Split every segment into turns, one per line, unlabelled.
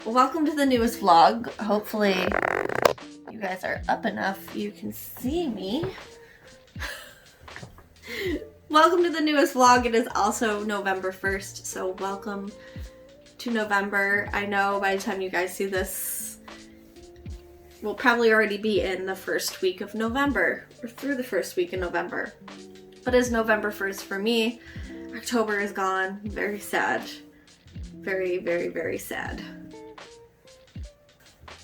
Welcome to the newest vlog. Hopefully you guys are up enough you can see me. Welcome to the newest vlog. It is also November 1st, so welcome to November. I know by the time you guys see this, we'll probably already be in the first week of November, or through the first week of November. But it's November 1st for me. October is gone. Very sad. Very, very, very sad.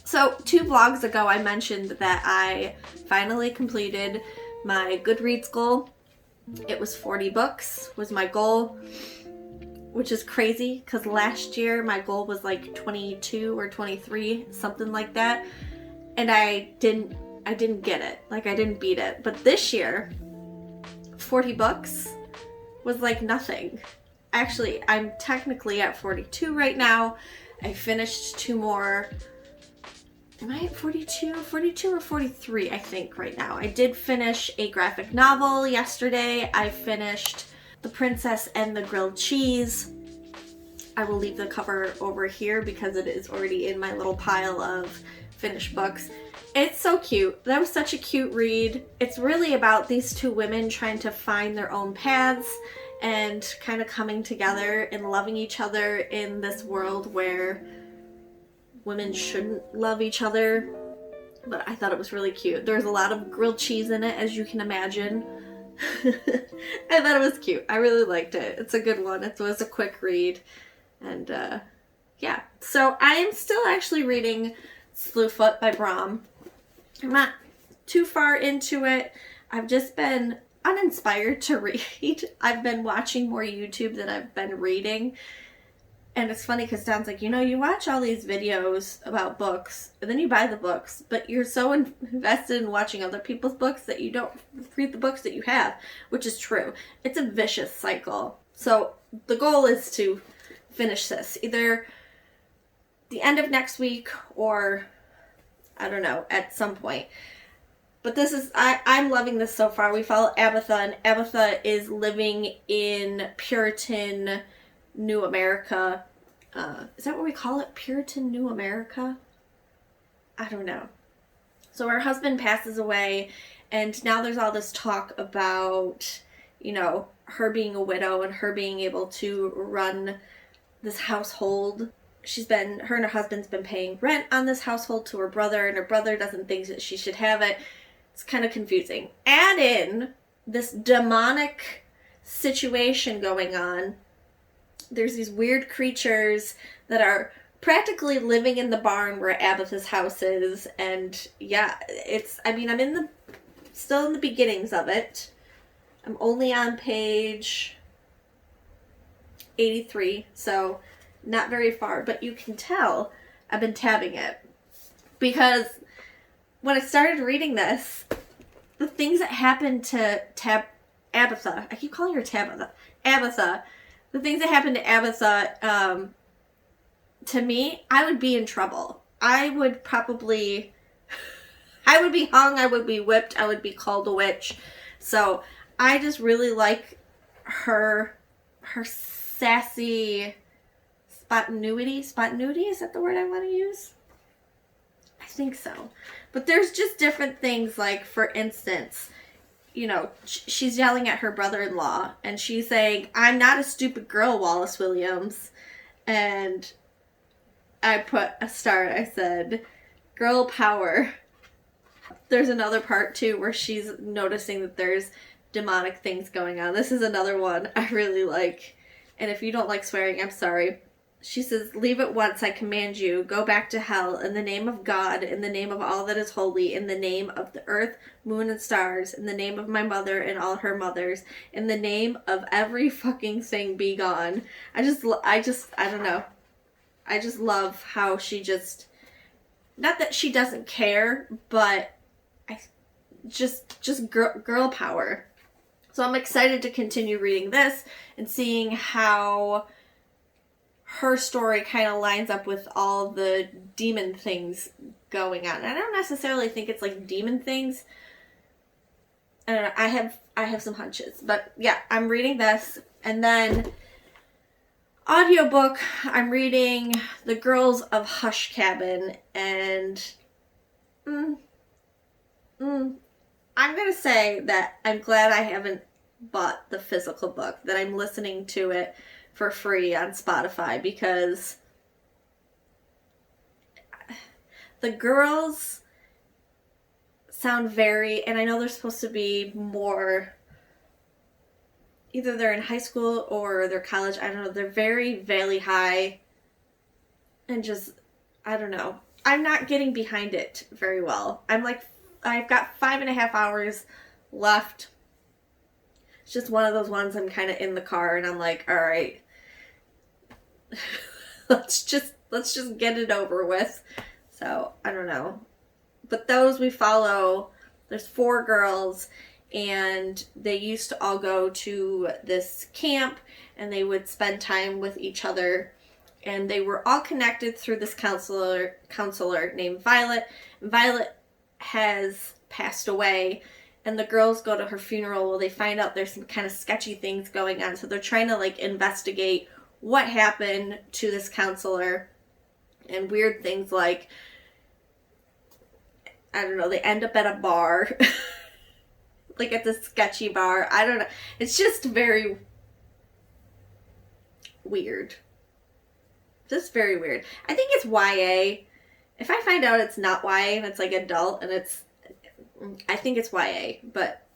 So 2 vlogs ago I mentioned that I finally completed my Goodreads goal. It was 40 books was my goal, which is crazy because last year my goal was like 22 or 23, something like that. And I didn't get it. Like I didn't beat it. But this year, 40 books was like nothing. Actually, I'm technically at 42 right now. I finished 2 more. Am I at 42? 42 or 43, I think, right now. I did finish a graphic novel yesterday. I finished The Princess and the Grilled Cheese. I will leave the cover over here because it is already in my little pile of finished books. It's so cute. That was such a cute read. It's really about these 2 women trying to find their own paths and kind of coming together and loving each other in this world where women shouldn't love each other. But I thought it was really cute. There's a lot of grilled cheese in it, as you can imagine. I thought it was cute. I really liked it. It's a good one. It was a quick read. And yeah. So I am still actually reading Slewfoot by Vaughan. I'm not too far into it. I've just been uninspired to read. I've been watching more YouTube than I've been reading. And it's funny because Don's like, you know, you watch all these videos about books and then you buy the books, but you're so invested in watching other people's books that you don't read the books that you have, which is true. It's a vicious cycle. So the goal is to finish this either the end of next week or I don't know, at some point. But this is, I'm loving this so far. We follow Abatha, and Abatha is living in Puritan New America. Is that what we call it? Puritan New America? I don't know. So her husband passes away, and now there's all this talk about, you know, her being a widow and her being able to run this household. Her and her husband's been paying rent on this household to her brother, and her brother doesn't think that she should have it. It's kind of confusing. Add in this demonic situation going on. There's these weird creatures that are practically living in the barn where Abatha's house is. And yeah, I'm still in the beginnings of it. I'm only on page 83, so not very far. But you can tell I've been tabbing it. Because when I started reading this, the things that happened to Abatha, I keep calling her Abatha, the things that happened to Abatha, to me, I would be in trouble. I would be hung, I would be whipped, I would be called a witch. So I just really like her sassy spontaneity. Spontaneity, is that the word I want to use? I think so. But there's just different things, like, for instance, you know, she's yelling at her brother-in-law, and she's saying, "I'm not a stupid girl, Wallace Williams." And I put a star, I said, "Girl power." There's another part, too, where she's noticing that there's demonic things going on. This is another one I really like. And if you don't like swearing, I'm sorry. she says, leave at once, I command you. Go back to hell in the name of God, in the name of all that is holy, in the name of the earth, moon, and stars, in the name of my mother and all her mothers, in the name of every fucking thing, be gone. I don't know. I just love how she just, not that she doesn't care, but just girl power. So I'm excited to continue reading this and seeing how her story kind of lines up with all the demon things going on. And I don't necessarily think it's like demon things. I don't know. I have some hunches. But yeah, I'm reading this. And then audiobook, I'm reading The Girls of Hush Cabin. And I'm going to say that I'm glad I haven't bought the physical book, that I'm listening to it for free on Spotify, because the girls sound very, and I know they're supposed to be more, either they're in high school or they're college, I don't know, they're very Valley High, and just, I don't know, I'm not getting behind it very well. I've got 5.5 hours left. It's just one of those ones I'm kind of in the car and I'm like, all right, let's just get it over with. So I don't know, but those we follow, there's 4 girls, and they used to all go to this camp and they would spend time with each other, and they were all connected through this counselor named Violet. Violet has passed away, and the girls go to her funeral. Well, they find out there's some kind of sketchy things going on, so they're trying to like investigate what happened to this counselor, and weird things like, I don't know, they end up at a bar like at this sketchy bar. I don't know, it's just very weird, just very weird. I think it's YA. If I find out it's not YA and it's like adult and I think it's YA, but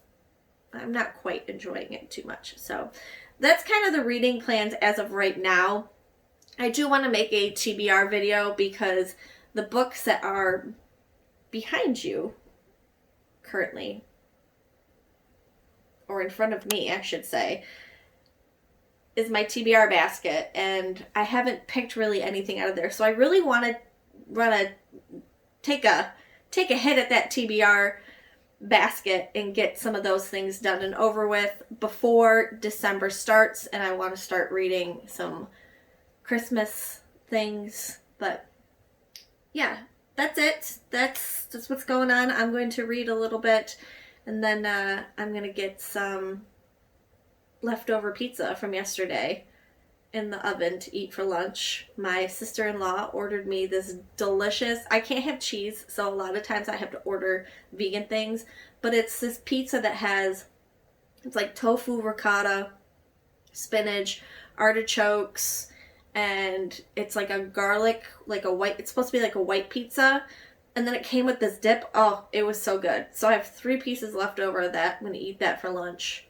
I'm not quite enjoying it too much. So that's kind of the reading plans as of right now. I do want to make a TBR video, because the books that are behind you currently, or in front of me, I should say, is my TBR basket, and I haven't picked really anything out of there. So I really want to take a hit at that TBR basket and get some of those things done and over with before December starts, and I want to start reading some Christmas things. But yeah, that's it. That's what's going on. I'm going to read a little bit, and then I'm going to get some leftover pizza from yesterday in the oven to eat for lunch. My sister-in-law ordered me this delicious, I can't have cheese, so a lot of times I have to order vegan things, but it's this pizza that has, it's like tofu, ricotta, spinach, artichokes, and it's like a garlic, like a white, it's supposed to be like a white pizza, and then it came with this dip. Oh, it was so good. So I have 3 pieces left over of that. I'm going to eat that for lunch,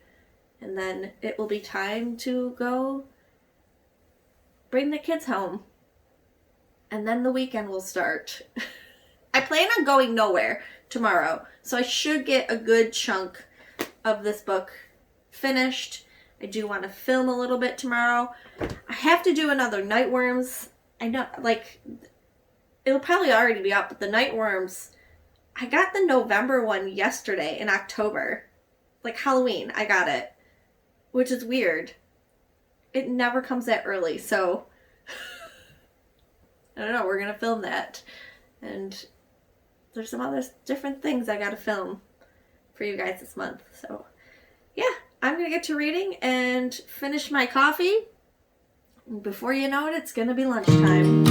and then it will be time to go bring the kids home, and then the weekend will start. I plan on going nowhere tomorrow, so I should get a good chunk of this book finished. I do want to film a little bit tomorrow. I have to do another Nightworms. I know, like, it'll probably already be up, but the Nightworms, I got the November one yesterday in October. Like Halloween, I got it, which is weird. It never comes that early, so I don't know, we're gonna film that, and there's some other different things I gotta film for you guys this month. So yeah, I'm gonna get to reading and finish my coffee. Before you know it, it's gonna be lunchtime.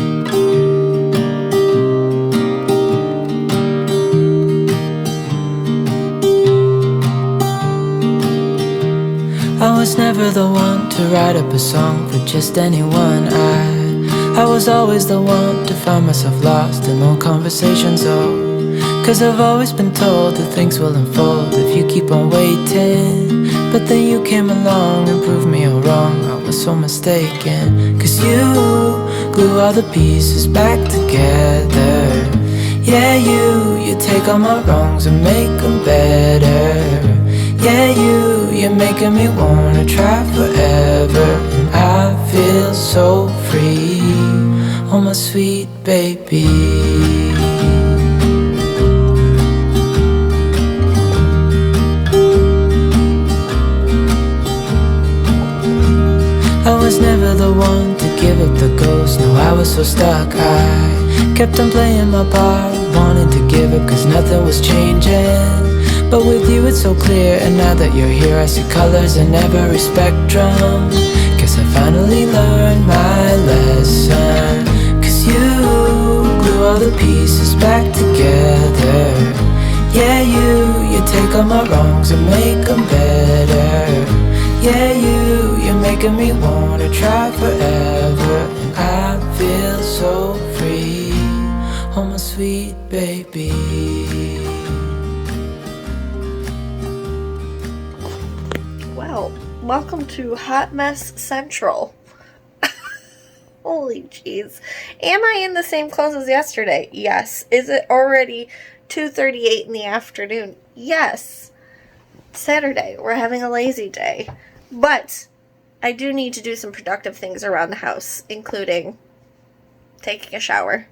I was never the one to write up a song for just anyone. I was always the one to find myself lost in long conversations. Oh, 'cause I've always been told that things will unfold if you keep on waiting. But then you came along and proved me all wrong. I was so mistaken. 'Cause you glue all the pieces back together. Yeah, you take all my wrongs and make them better. Yeah, you're making me wanna try forever. And I feel so free, oh my sweet baby. I was never the one to give up the ghost. No, I was so stuck. I kept on playing my part, wanting to give up cause nothing was changing. But with you it's so clear, and now that you're here I see colors in every spectrum. Guess I finally learned my lesson. Cause you glue all the pieces back together. Yeah, you take all my wrongs and make them better. Yeah, you're making me wanna try forever. And I feel so free, oh my sweet baby.
Well, welcome to Hot Mess Central. Holy jeez. Am I in the same clothes as yesterday? Yes. Is it already 2:38 in the afternoon? Yes. Saturday. We're having a lazy day. But I do need to do some productive things around the house, including taking a shower.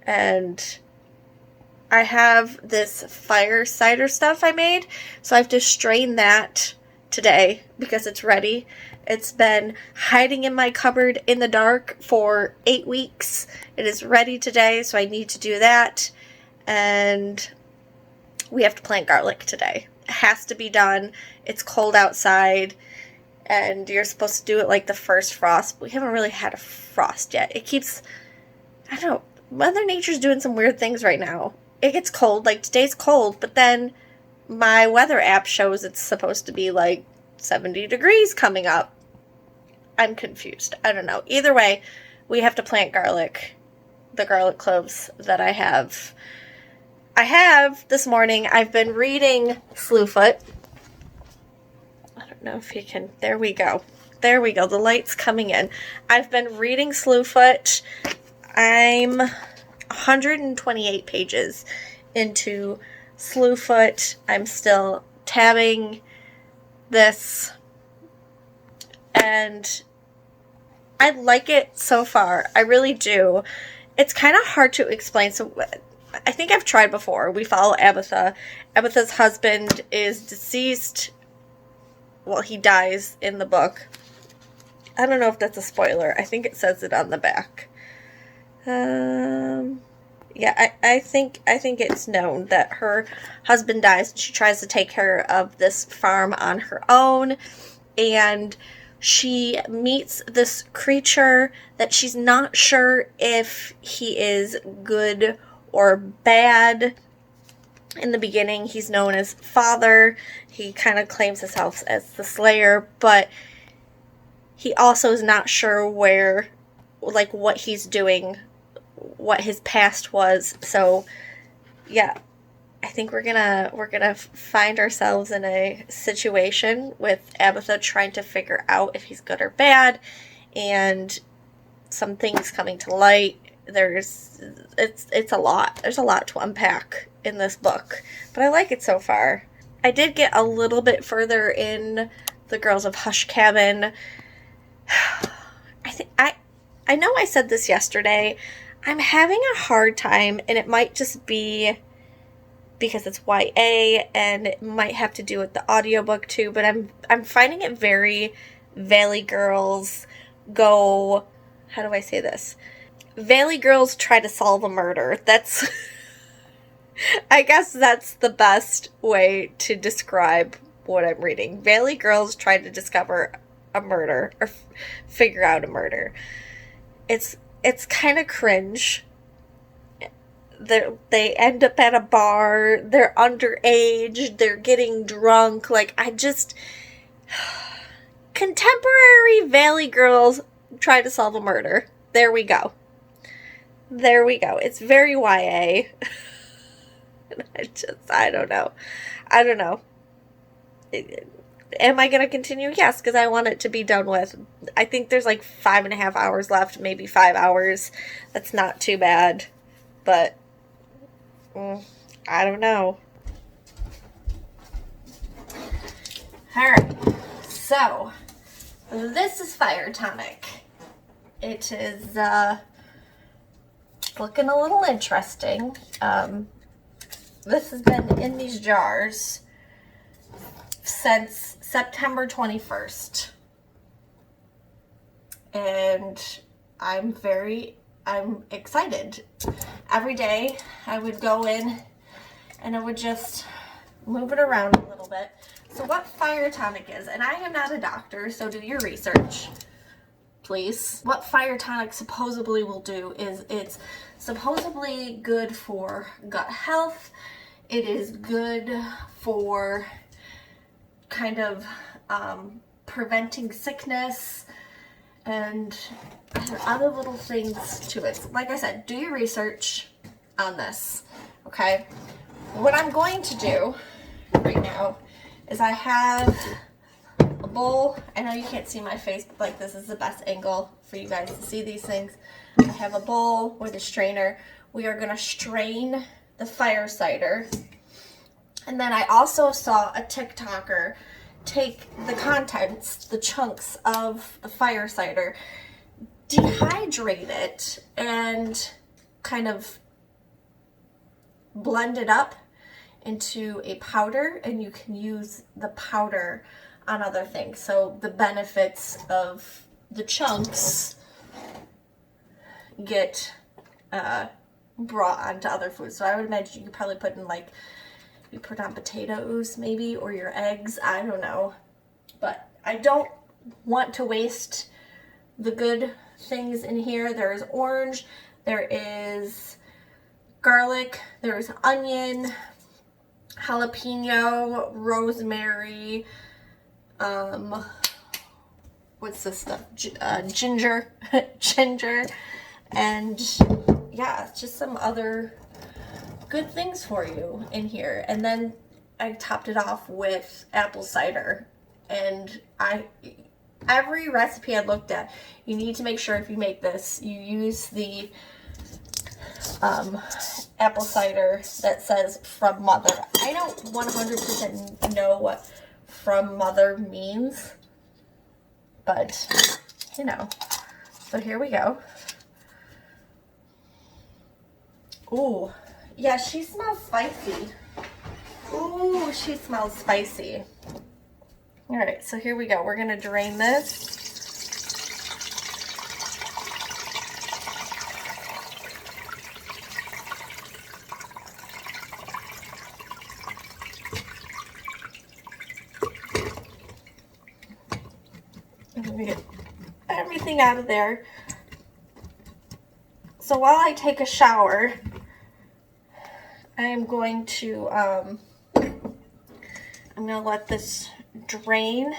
And I have this fire cider stuff I made, so I have to strain that today because it's ready. It's been hiding in my cupboard in the dark for 8 weeks. It is ready today, so I need to do that. And we have to plant garlic today. It has to be done. It's cold outside, and you're supposed to do it like the first frost. But we haven't really had a frost yet. It keeps, I don't know, Mother Nature's doing some weird things right now. It gets cold, like today's cold, but then my weather app shows it's supposed to be like 70 degrees coming up. I'm confused. I don't know. Either way, we have to plant garlic. The garlic cloves that I have. This morning, I've been reading Slewfoot. I don't know if you can, there we go. There we go, the light's coming in. I've been reading Slewfoot. I'm 128 pages into Slewfoot. I'm still tabbing this, and I like it so far. I really do. It's kind of hard to explain. So I think I've tried before. We follow Abatha. Abatha's husband is deceased. Well, he dies in the book. I don't know if that's a spoiler. I think it says it on the back. Yeah, I think it's known that her husband dies and she tries to take care of this farm on her own, and she meets this creature that she's not sure if he is good or bad. In the beginning, he's known as Father. He kind of claims himself as the Slayer, but he also is not sure where, like, what he's doing, what his past was. So yeah, I think we're gonna find ourselves in a situation with Abatha trying to figure out if he's good or bad, and some things coming to light. It's a lot. There's a lot to unpack in this book, but I like it so far. I did get a little bit further in The Girls of Hush Cabin. I know I said this yesterday. I'm having a hard time, and it might just be because it's YA, and it might have to do with the audiobook too, but I'm finding it very Valley Girls go, how do I say this? Valley Girls try to solve a murder. That's I guess that's the best way to describe what I'm reading. Valley Girls try to discover a murder or figure out a murder. It's kind of cringe. They end up at a bar. They're underage. They're getting drunk. Like, contemporary Valley Girls try to solve a murder. There we go. It's very YA. I don't know. am I going to continue? Yes, because I want it to be done with. I think there's like 5.5 hours left, maybe 5 hours. That's not too bad, but I don't know. Alright, so this is Fire Tonic. It is looking a little interesting. This has been in these jars since September 21st. And I'm excited. Every day I would go in and I would just move it around a little bit. So what Fire Tonic is, and I am not a doctor, so do your research, please. What Fire Tonic supposedly will do is it's supposedly good for gut health. It is good for kind of preventing sickness and other little things to it. Like I said, do your research on this, okay? What I'm going to do right now is I have a bowl. I know you can't see my face, but like this is the best angle for you guys to see these things. I have a bowl with a strainer. We are going to strain the fire cider. And then I also saw a TikToker take the contents, the chunks of the fire cider, dehydrate it, and kind of blend it up into a powder, and you can use the powder on other things. So the benefits of the chunks get brought onto other foods. So I would imagine you could probably put in like, you put on potatoes maybe, or your eggs, I don't know. But I don't want to waste the good things in here. There is orange, there is garlic, there is onion, jalapeno, rosemary, what's this stuff? Ginger, ginger, and yeah, just some other good things for you in here. And then I topped it off with apple cider. And every recipe I looked at, you need to make sure if you make this, you use the apple cider that says from mother. I don't 100% know what from mother means, but you know. So here we go. Ooh, yeah, she smells spicy. Ooh, she smells spicy. All right, so here we go. We're gonna drain this. I'm gonna get everything out of there. So while I take a shower, I am going to I'm gonna let this drain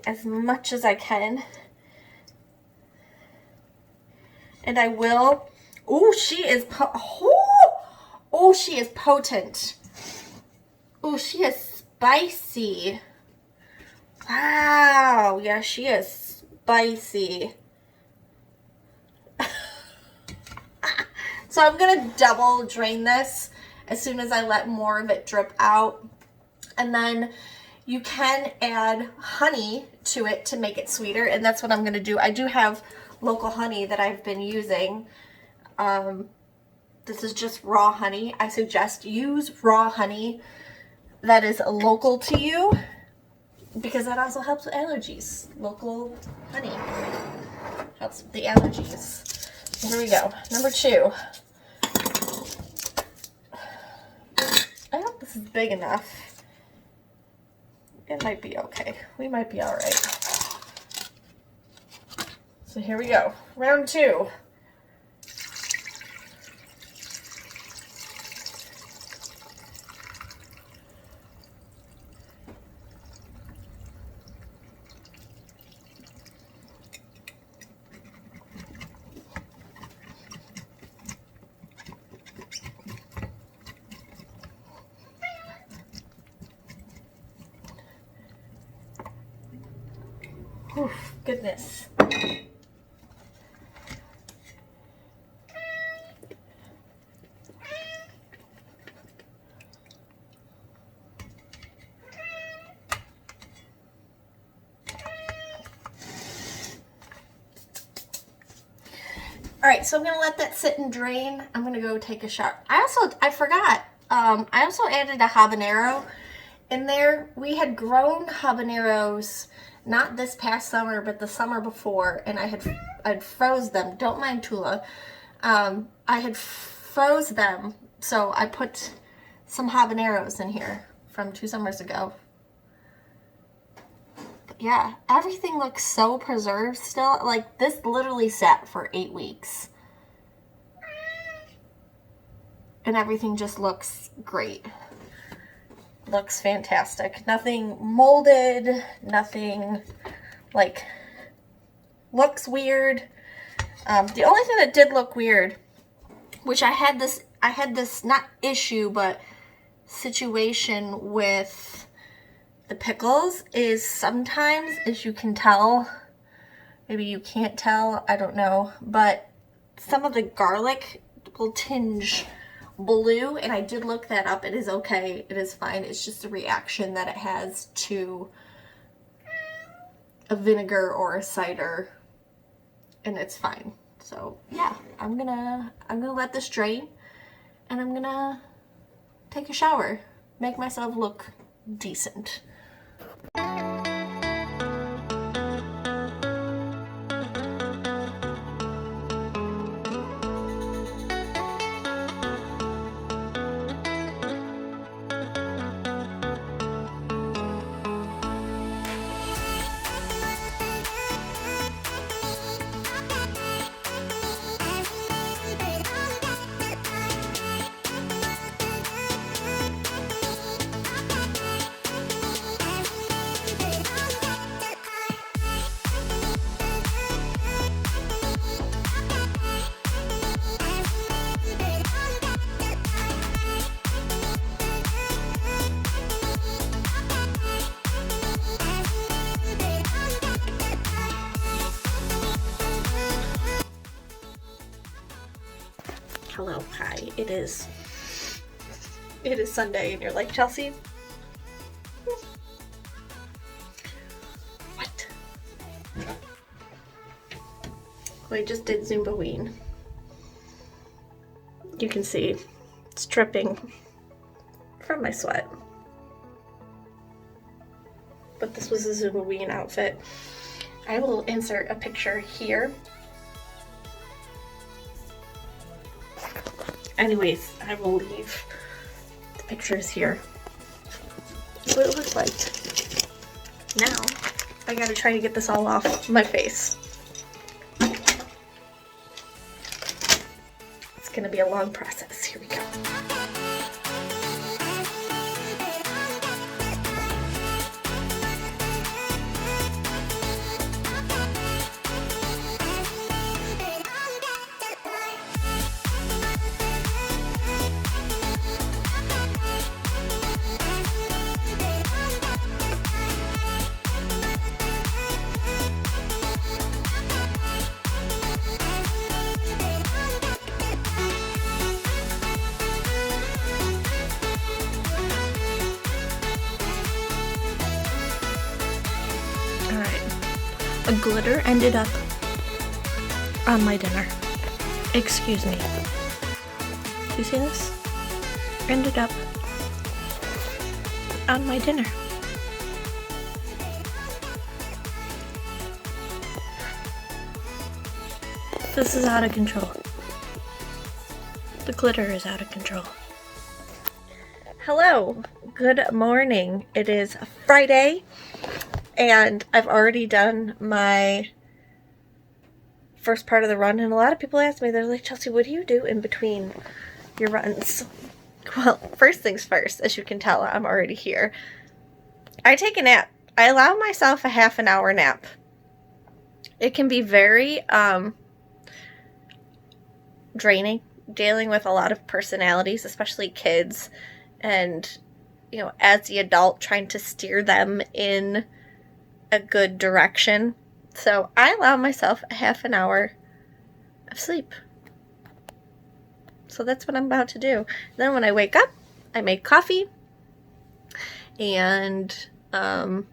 as much as I can, and I will. Oh, she is she is potent. Oh, she is spicy. Wow, yeah, she is spicy. So I'm gonna double drain this as soon as I let more of it drip out. And then you can add honey to it to make it sweeter, and that's what I'm gonna do. I do have local honey that I've been using. This is just raw honey. I suggest use raw honey that is local to you, because that also helps with allergies. Local honey helps with the allergies. Here we go. Number 2. I hope this is big enough. It might be okay. We might be all right. So here we go. Round 2. Oof, goodness. Alright, so I'm going to let that sit and drain. I'm going to go take a shower. I forgot. I also added a habanero in there. We had grown habaneros not this past summer, but the summer before, and I'd froze them. Don't mind Tula. I had froze them, so I put some habaneros in here from 2 summers ago. Yeah, everything looks so preserved still. Like, this literally sat for 8 weeks. And everything just looks great. Looks fantastic. Nothing molded, nothing, like, looks weird. The only thing that did look weird, which I had this not issue, but situation with the pickles, is sometimes, as you can tell, maybe you can't tell, I don't know, but some of the garlic will tinge blue, and I did look that up. It is okay. It is fine. It's just a reaction that it has to a vinegar or a cider, and it's fine. So yeah, I'm gonna let this drain, and I'm gonna take a shower, make myself look decent. Hello, hi. It is Sunday, and you're like, Chelsea, what? We just did Zumbaween. You can see it's dripping from my sweat. But this was a Zumbaween outfit. I will insert a picture here. Anyways, I will leave the pictures here. That's what it looks like. Now, I gotta try to get this all off my face. It's gonna be a long process. Here we go. A glitter ended up on my dinner. Excuse me. Do you see this? Ended up on my dinner. This is out of control. The glitter is out of control. Hello, good morning. It is Friday. And I've already done my first part of the run, and a lot of people ask me, they're like, Chelsea, what do you do in between your runs? Well, first things first, as you can tell, I'm already here. I take a nap. I allow myself a half an hour nap. It can be very draining, dealing with a lot of personalities, especially kids, and, you know, as the adult, trying to steer them in a good direction. So I allow myself a half an hour of sleep. So that's what I'm about to do. Then when I wake up, I make coffee, and I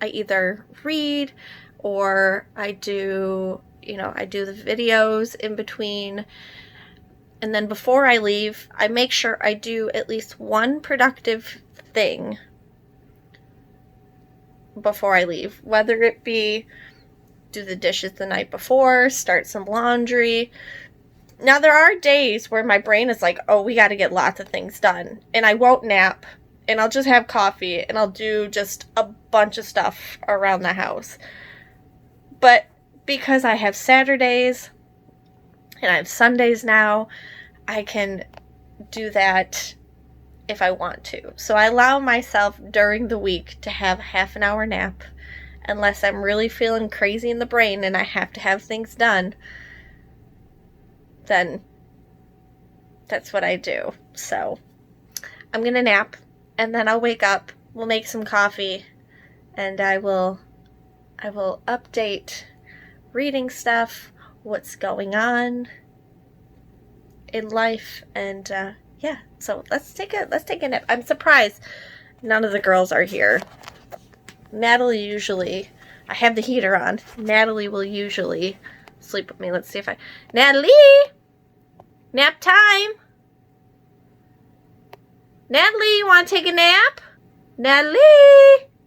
either read or I do the videos in between. And then before I leave, I make sure I do at least one productive thing before I leave, whether it be do the dishes the night before, start some laundry. Now, there are days where my brain is like, oh, we got to get lots of things done, and I won't nap, and I'll just have coffee, and I'll do just a bunch of stuff around the house. But because I have Saturdays and I have Sundays now, I can do that if I want to. So I allow myself during the week to have a half an hour nap, unless I'm really feeling crazy in the brain and I have to have things done. Then that's what I do. So I'm gonna nap, and then I'll wake up, we'll make some coffee, and I will update reading stuff, what's going on in life, and yeah, so let's take a nap. I'm surprised none of the girls are here. Natalie usually, I have the heater on, Natalie will usually sleep with me. Let's see if Natalie! Nap time! Natalie, you want to take a nap? Natalie!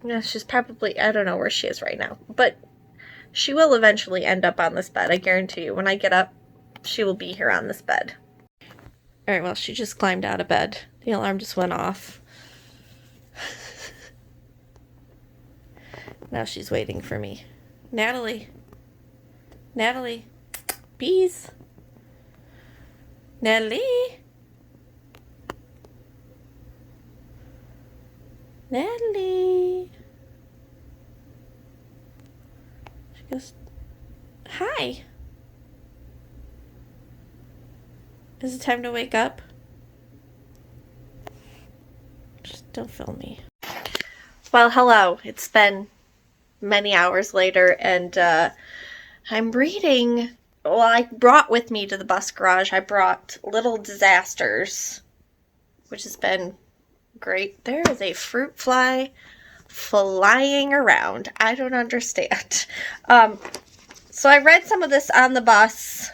Yeah, she's probably, I don't know where she is right now, but she will eventually end up on this bed, I guarantee you. When I get up, she will be here on this bed. Alright, well, she just climbed out of bed. The alarm just went off. Now she's waiting for me. Natalie. Natalie. Bees. Natalie. Natalie. She goes, hi. Is it time to wake up? Just don't film me. Well, hello. It's been many hours later, and I'm reading. Well, I brought with me to the bus garage, I brought Little Disasters, which has been great. There is a fruit fly flying around. I don't understand. So I read some of this on the bus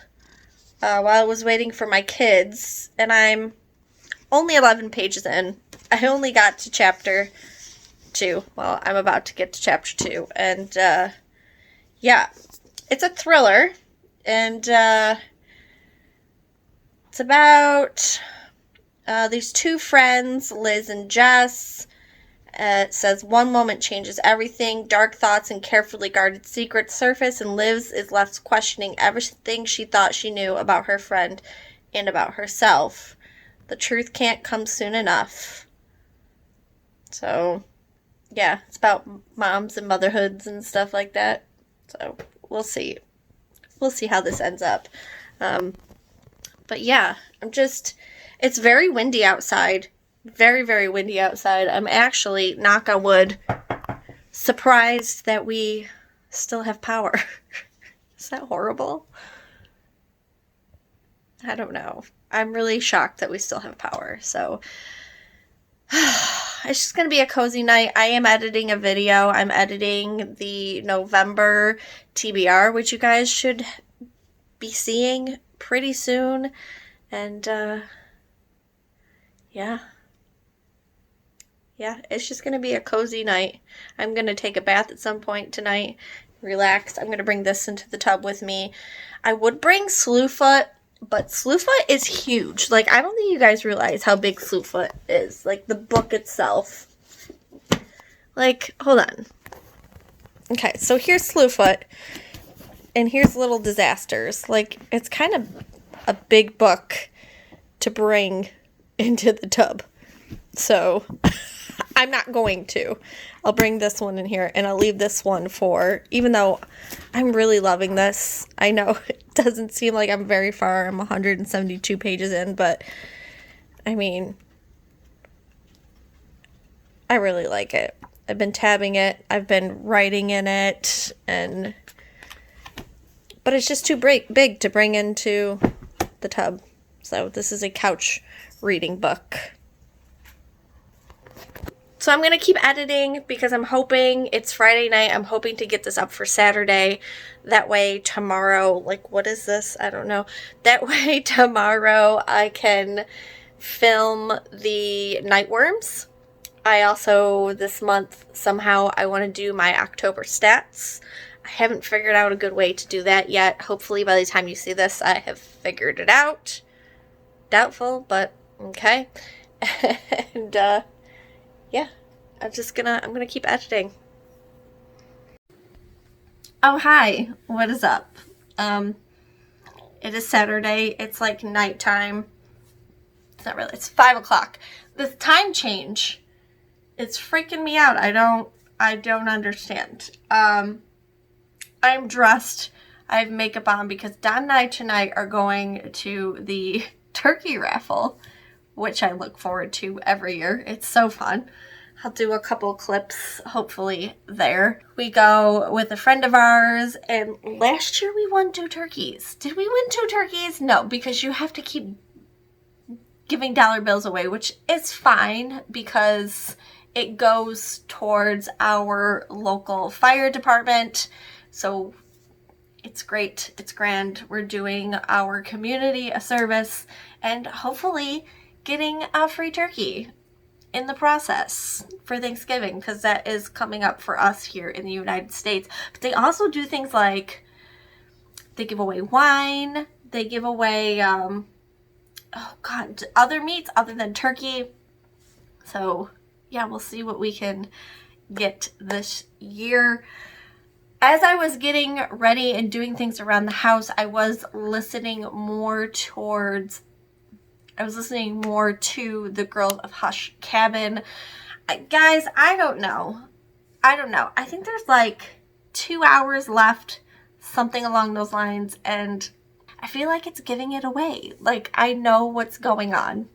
while I was waiting for my kids, and I'm only 11 pages in. I only got to chapter 2. Well, I'm about to get to chapter 2, and yeah, it's a thriller. And it's about these two friends, Liz and Jess. It says, one moment changes everything. Dark thoughts and carefully guarded secrets surface, and Liz is left questioning everything she thought she knew about her friend and about herself. The truth can't come soon enough. So, yeah, it's about moms and motherhoods and stuff like that. So, we'll see. We'll see how this ends up. But yeah, it's very windy outside. Very, very windy outside. I'm actually, knock on wood, surprised that we still have power. Is that horrible? I don't know. I'm really shocked that we still have power. So, it's just going to be a cozy night. I am editing a video. I'm editing the November TBR, which you guys should be seeing pretty soon. And, yeah, it's just going to be a cozy night. I'm going to take a bath at some point tonight, relax. I'm going to bring this into the tub with me. I would bring Slewfoot, but Slewfoot is huge. Like, I don't think you guys realize how big Slewfoot is. Like, the book itself. Like, hold on. Okay, so here's Slewfoot, and here's Little Disasters. Like, it's kind of a big book to bring into the tub. So, I'm not going to. I'll bring this one in here, and I'll leave this one for, even though I'm really loving this. I know it doesn't seem like I'm very far. I'm 172 pages in, but, I mean, I really like it. I've been tabbing it. I've been writing in it, but it's just too big to bring into the tub. So this is a couch reading book. So I'm going to keep editing because I'm hoping it's Friday night. I'm hoping to get this up for Saturday. That way tomorrow, like, what is this? I don't know. That way tomorrow I can film the Nightworms. I also, this month, somehow I want to do my October stats. I haven't figured out a good way to do that yet. Hopefully by the time you see this, I have figured it out. Doubtful, but okay. And, yeah, I'm gonna keep editing. Oh, hi. What is up? It is Saturday. It's like nighttime. It's not really. It's 5 o'clock. This time change, it's freaking me out. I don't understand. I'm dressed. I have makeup on because Don and I tonight are going to the turkey raffle, which I look forward to every year. It's so fun. I'll do a couple clips, hopefully, there. We go with a friend of ours, and last year we won 2 turkeys. Did we win 2 turkeys? No, because you have to keep giving dollar bills away, which is fine because it goes towards our local fire department. So it's great. It's grand. We're doing our community a service and hopefully getting a free turkey in the process for Thanksgiving, because that is coming up for us here in the United States. But they also do things like they give away wine. They give away, other meats other than turkey. So yeah, we'll see what we can get this year. As I was getting ready and doing things around the house, I was listening more to the Girls of Hush Cabin. Guys, I don't know. I think there's like 2 hours left, something along those lines, and I feel like it's giving it away. Like, I know what's going on.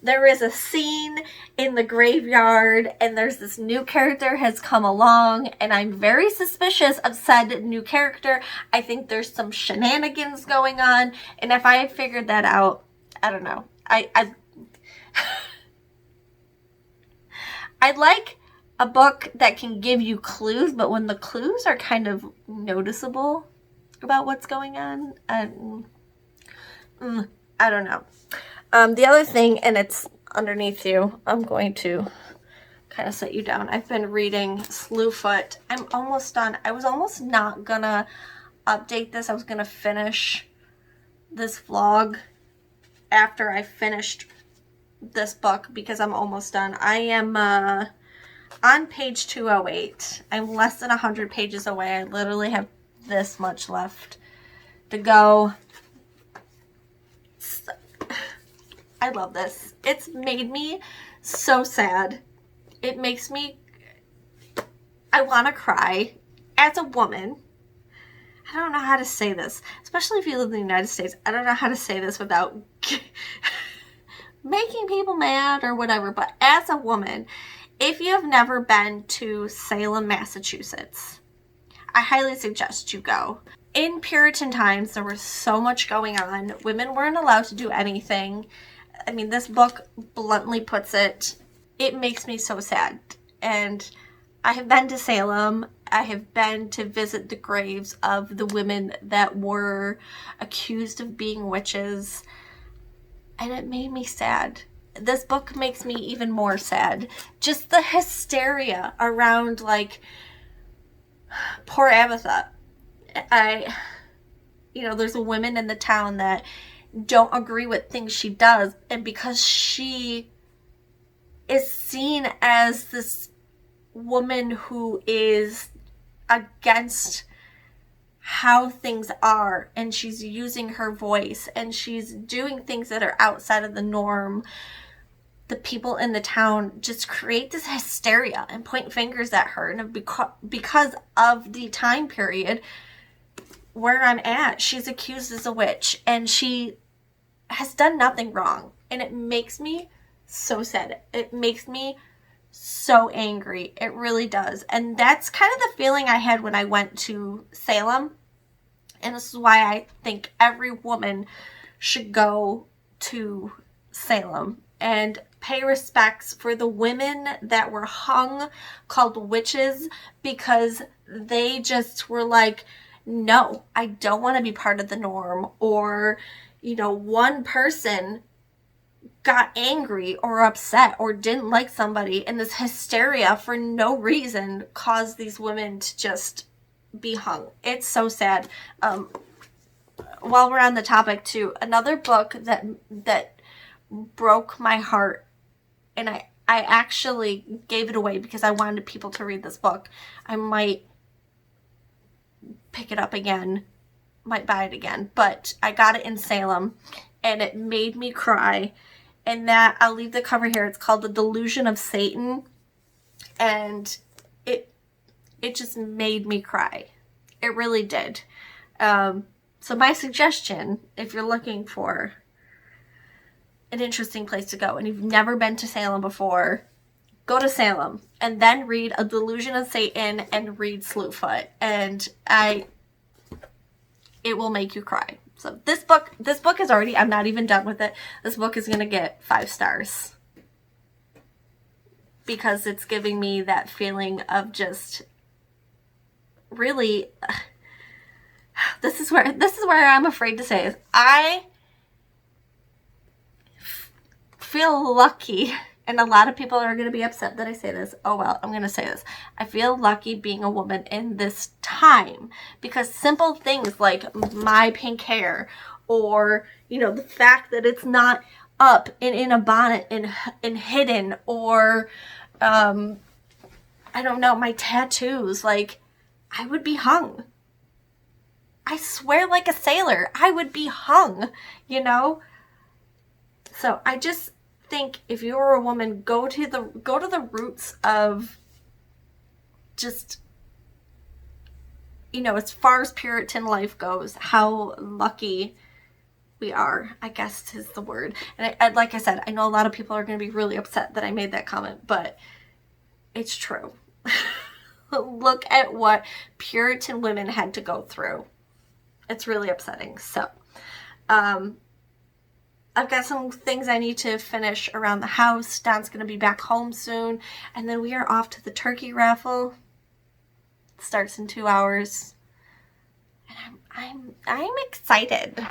There is a scene in the graveyard, and there's this new character has come along, and I'm very suspicious of said new character. I think there's some shenanigans going on, and if I had figured that out, I don't know. I'd like a book that can give you clues, but when the clues are kind of noticeable about what's going on, I don't know. The other thing, and it's underneath you, I'm going to kind of set you down. I've been reading Slewfoot. I'm almost done. I was almost not gonna update this. I was gonna finish this vlog after I finished this book because I'm almost done. I am on page 208. I'm less than 100 pages away. I literally have this much left to go. I love this. It's made me so sad. It makes me, I want to cry. As a woman, I don't know how to say this, especially if you live in the United States. I don't know how to say this without making people mad or whatever, but as a woman, if you have never been to Salem, Massachusetts, I highly suggest you go. In Puritan times, there was so much going on. Women weren't allowed to do anything. I mean, this book bluntly puts it. It makes me so sad. And I have been to Salem. I have been to visit the graves of the women that were accused of being witches. And it made me sad. This book makes me even more sad. Just the hysteria around, like, poor Abatha. There's women in the town that don't agree with things she does, and because she is seen as this woman who is against how things are, and she's using her voice, and she's doing things that are outside of the norm, the people in the town just create this hysteria and point fingers at her. And because of the time period where I'm at, she's accused as a witch, and she has done nothing wrong. And it makes me so sad. It makes me so angry. It really does. And that's kind of the feeling I had when I went to Salem. And this is why I think every woman should go to Salem and pay respects for the women that were hung, called witches, because they just were like, no, I don't want to be part of the norm. Or, you know, one person got angry or upset or didn't like somebody, and this hysteria for no reason caused these women to just be hung. It's so sad. While we're on the topic too, another book that broke my heart, and I actually gave it away because I wanted people to read this book. I might pick it up again, might buy it again, but I got it in Salem and it made me cry. And that, I'll leave the cover here. It's called The Delusion of Satan, and it just made me cry. It really did. So my suggestion, if you're looking for an interesting place to go and you've never been to Salem before, go to Salem and then read A Delusion of Satan and read Slewfoot, and it will make you cry. So this book is already, I'm not even done with it. This book is going to get 5 stars because it's giving me that feeling of just really, this is where I'm afraid to say is I feel lucky, and a lot of people are going to be upset that I say this. Oh well, I'm going to say this. I feel lucky being a woman in this time, because simple things like my pink hair, or, you know, the fact that it's not up and in a bonnet and hidden, or I don't know, my tattoos, like, I would be hung. I swear, like a sailor, I would be hung, you know? So I just think if you're a woman, go to the roots of just, you know, as far as Puritan life goes, how lucky we are, I guess is the word. And I, like I said, I know a lot of people are going to be really upset that I made that comment, but it's true. Look at what Puritan women had to go through. It's really upsetting. So, I've got some things I need to finish around the house. Don's going to be back home soon. And then we are off to the turkey raffle. It starts in 2 hours. And I'm excited.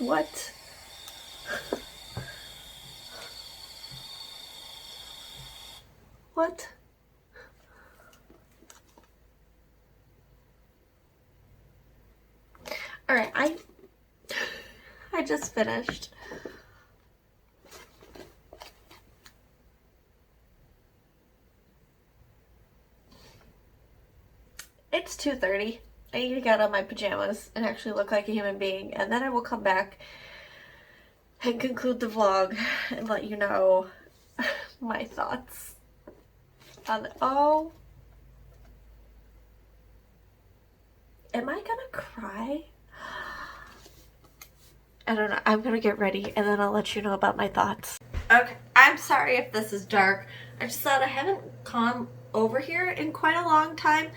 What? What? Alright, I just finished. It's 2:30. I need to get out of my pajamas and actually look like a human being, and then I will come back and conclude the vlog and let you know my thoughts on oh, am I gonna cry? I don't know. I'm gonna get ready and then I'll let you know about my thoughts. Okay, I'm sorry if this is dark. I just thought I haven't come over here in quite a long time.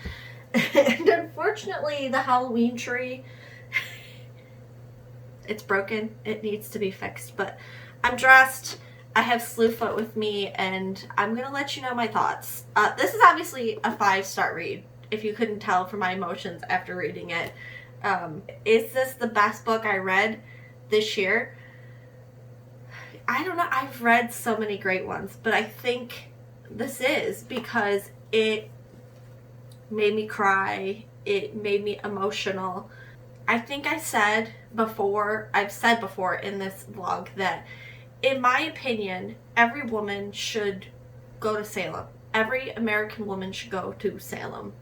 And unfortunately, the Halloween tree, it's broken. It needs to be fixed. But I'm dressed. I have Slewfoot with me, and I'm going to let you know my thoughts. This is obviously a 5-star read, if you couldn't tell from my emotions after reading it. Is this the best book I read this year? I don't know. I've read so many great ones, but I think this is, because it made me cry. It made me emotional. I think I've said before in this vlog that, in my opinion, every woman should go to Salem. Every American woman should go to Salem.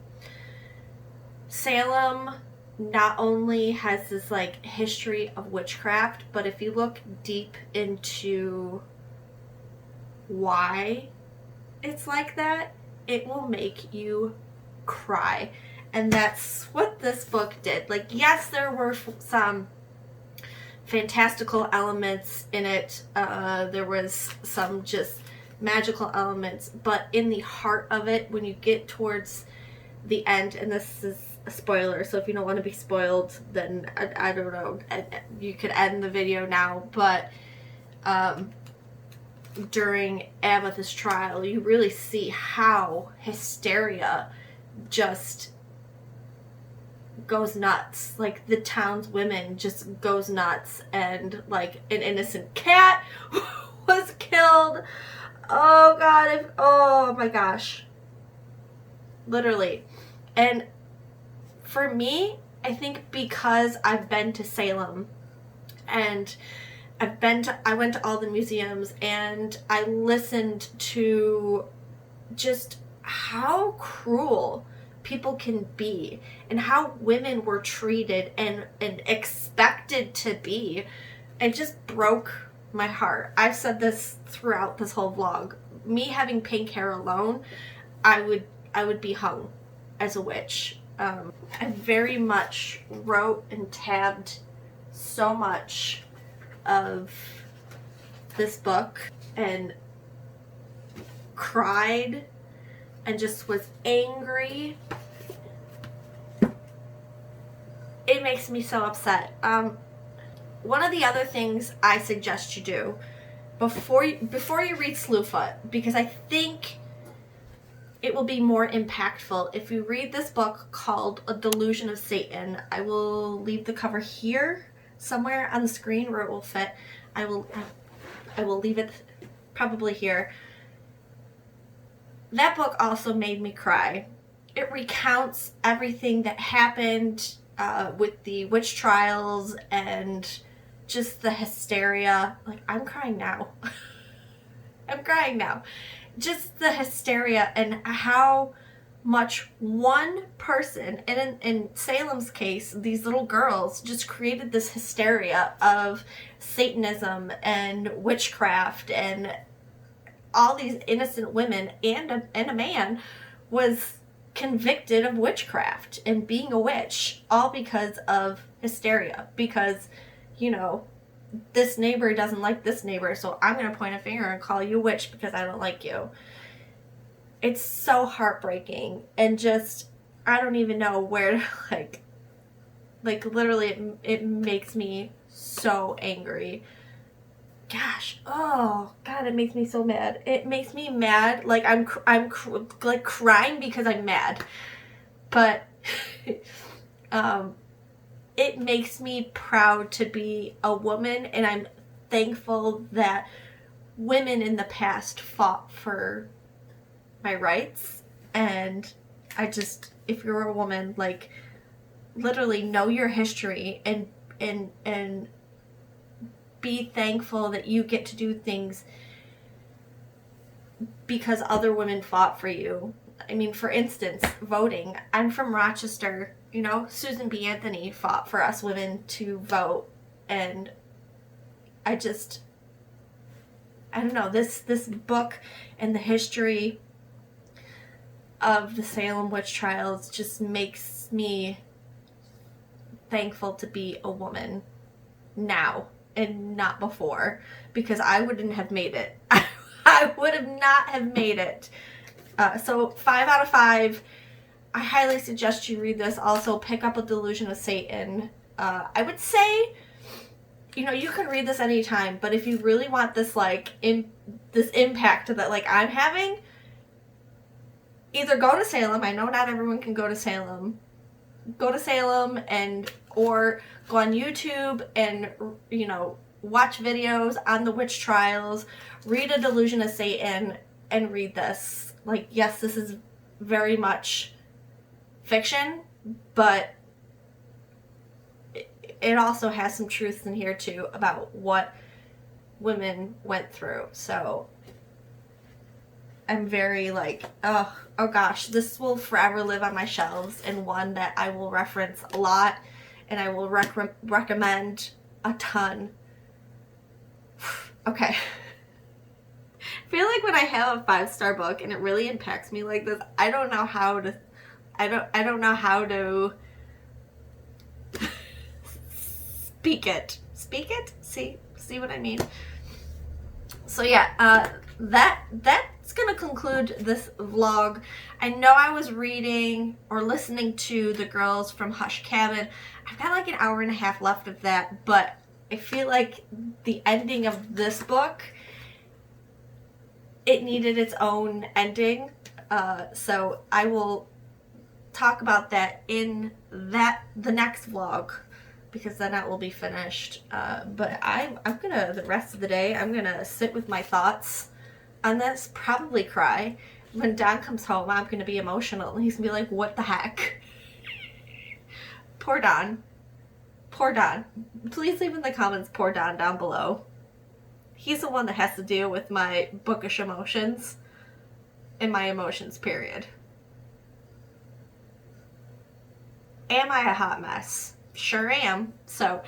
Salem not only has this like history of witchcraft, but if you look deep into why it's like that, it will make you cry. And that's what this book did. Like, yes, there were some fantastical elements in it. There was some just magical elements, but in the heart of it, when you get towards the end, and this is a spoiler, so if you don't want to be spoiled, then I don't know, you could end the video now, but during Amethyst trial, you really see how hysteria just goes nuts. Like, the town's women just goes nuts, and like an innocent cat was killed. Oh god, oh my gosh, literally. And for me, I think because I've been to Salem, and I went to all the museums, and I listened to just how cruel people can be and how women were treated and expected to be. It just broke my heart. I've said this throughout this whole vlog. Me having pink hair alone, I would be hung as a witch. I very much wrote and tabbed so much of this book and cried and just was angry. It makes me so upset. One of the other things I suggest you do before you read Slewfoot, because I think it will be more impactful if you read this book called A Delusion of Satan. I will leave the cover here somewhere on the screen where it will fit. I will leave it probably here. That book also made me cry. It recounts everything that happened with the witch trials and just the hysteria. Like, I'm crying now. I'm crying now. Just the hysteria and how much one person, and in Salem's case, these little girls just created this hysteria of Satanism and witchcraft, and all these innocent women and a man was convicted of witchcraft and being a witch, all because of hysteria. Because, you know, this neighbor doesn't like this neighbor, so I'm going to point a finger and call you a witch because I don't like you. It's so heartbreaking, and just, I don't even know where to, like literally it makes me so angry. Gosh, oh god, it makes me so mad. It makes me mad, like I'm like crying because I'm mad. But it makes me proud to be a woman, and I'm thankful that women in the past fought for my rights. And I just, if you're a woman, like, literally know your history and be thankful that you get to do things because other women fought for you. I mean, for instance, voting. I'm from Rochester. You know, Susan B. Anthony fought for us women to vote. And I don't know, this book and the history of the Salem witch trials just makes me thankful to be a woman now and not before, because I wouldn't have made it. I would have not have made it. So 5 out of 5. I highly suggest you read this. Also, pick up A Delusion of Satan. I would say, you know, you can read this anytime, but if you really want this, like, this impact that, like, I'm having, either go to Salem. I know not everyone can go to Salem. Go to Salem or go on YouTube and, you know, watch videos on the witch trials, read A Delusion of Satan, and read this. Like, yes, this is very much fiction, but it also has some truth in here too about what women went through. So I'm very like, oh gosh, this will forever live on my shelves, and one that I will reference a lot and I will recommend a ton. Okay. I feel like when I have a 5-star book and it really impacts me like this, I don't know how to speak it. See what I mean? So yeah, that's gonna conclude this vlog. I know I was reading or listening to The Girls from Hush Cabin. I've got like an hour and a half left of that, but I feel like the ending of this book, it needed its own ending. So I will talk about that in the next vlog, because then that will be finished. But I'm gonna, the rest of the day, I'm gonna sit with my thoughts on this, probably cry. When Don comes home, I'm gonna be emotional, and he's gonna be like, what the heck? Poor Don. Poor Don. Please leave in the comments poor Don down below. He's the one that has to deal with my bookish emotions and my emotions, period. Am I a hot mess? Sure am. So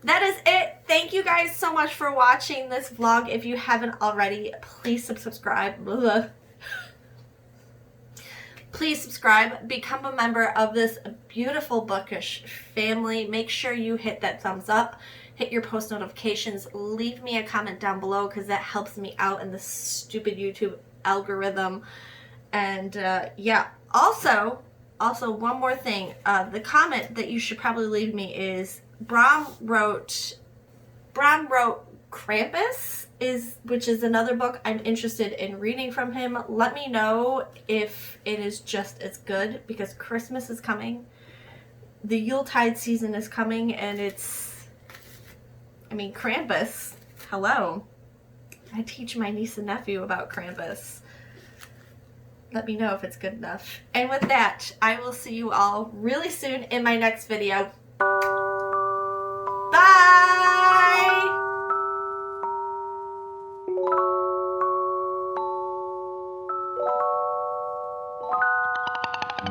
that is it. Thank you guys so much for watching this vlog. If you haven't already, please subscribe. Blah. Please subscribe. Become a member of this beautiful bookish family. Make sure you hit that thumbs up. Hit your post notifications. Leave me a comment down below, because that helps me out in the stupid YouTube algorithm. And yeah, also one more thing. The comment that you should probably leave me is Bram wrote Krampus, which is another book I'm interested in reading from him. Let me know if it is just as good, because Christmas is coming. The Yuletide season is coming, and Krampus, hello. I teach my niece and nephew about Krampus. Let me know if it's good enough. And with that, I will see you all really soon in my next video.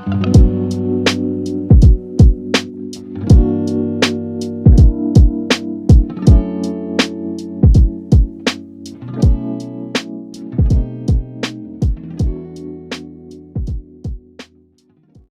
Bye!